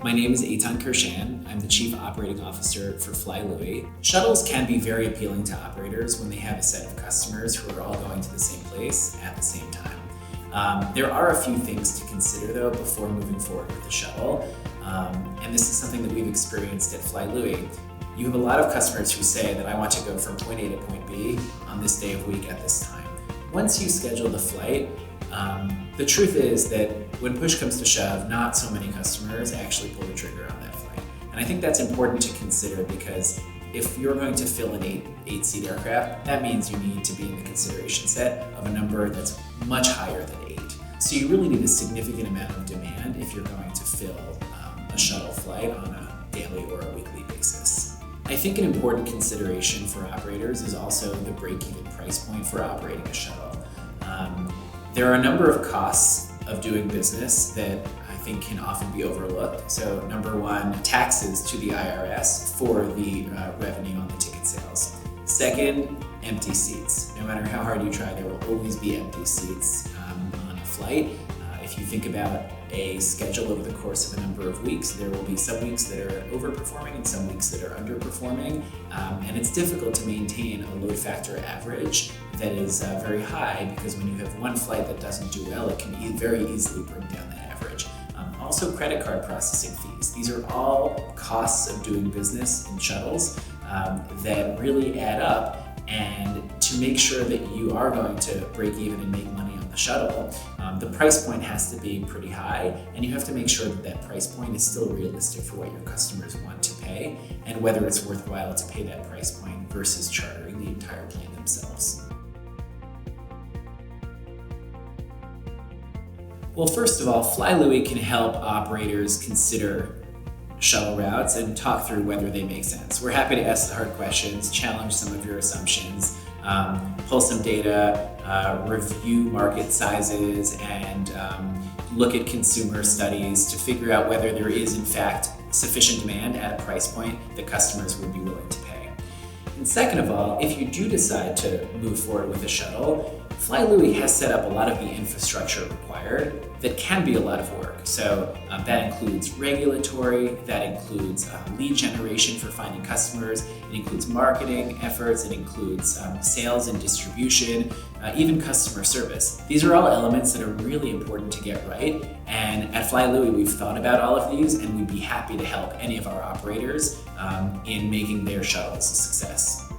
My name is Eytan Kurshan. I'm the Chief Operating Officer for Louie. Shuttles can be very appealing to operators when they have a set of customers who are all going to the same place at the same time. There are a few things to consider though before moving forward with the shuttle, and this is something that we've experienced at Louie. You have a lot of customers who say that I want to go from point A to point B on this day of week at this time. Once you schedule the flight, the truth is that when push comes to shove, not so many customers actually pull the trigger on that flight. And I think that's important to consider because if you're going to fill an eight-seat aircraft, that means you need to be in the consideration set of a number that's much higher than 8. So you really need a significant amount of demand if you're going to fill a shuttle flight on a daily or a weekly basis. I think an important consideration for operators is also the break-even price point for operating a shuttle. There are a number of costs of doing business that I think can often be overlooked. So number one, taxes to the IRS for the revenue on the ticket sales. Second, empty seats. No matter how hard you try, there will always be empty seats on a flight. If you think about a schedule over the course of a number of weeks, there will be some weeks that are overperforming and some weeks that are underperforming, and it's difficult to maintain a load factor average that is very high because when you have one flight that doesn't do well, it can very easily bring down that average. Also, credit card processing fees. These are all costs of doing business in shuttles that really add up, and to make sure that you are going to break even and make money on the shuttle, the price point has to be pretty high, and you have to make sure that that price point is still realistic for what your customers want to pay and whether it's worthwhile to pay that price point versus chartering the entire plane themselves. Well, first of all, Louie can help operators consider shuttle routes and talk through whether they make sense. We're happy to ask the hard questions, challenge some of your assumptions, pull some data, review market sizes, and look at consumer studies to figure out whether there is in fact sufficient demand at a price point that customers would be willing to pay. And second of all, if you do decide to move forward with a shuttle, Louie has set up a lot of the infrastructure required that can be a lot of work. So that includes regulatory, that includes lead generation for finding customers, it includes marketing efforts, it includes sales and distribution, even customer service. These are all elements that are really important to get right. And at Louie, we've thought about all of these, and we'd be happy to help any of our operators in making their shuttles a success.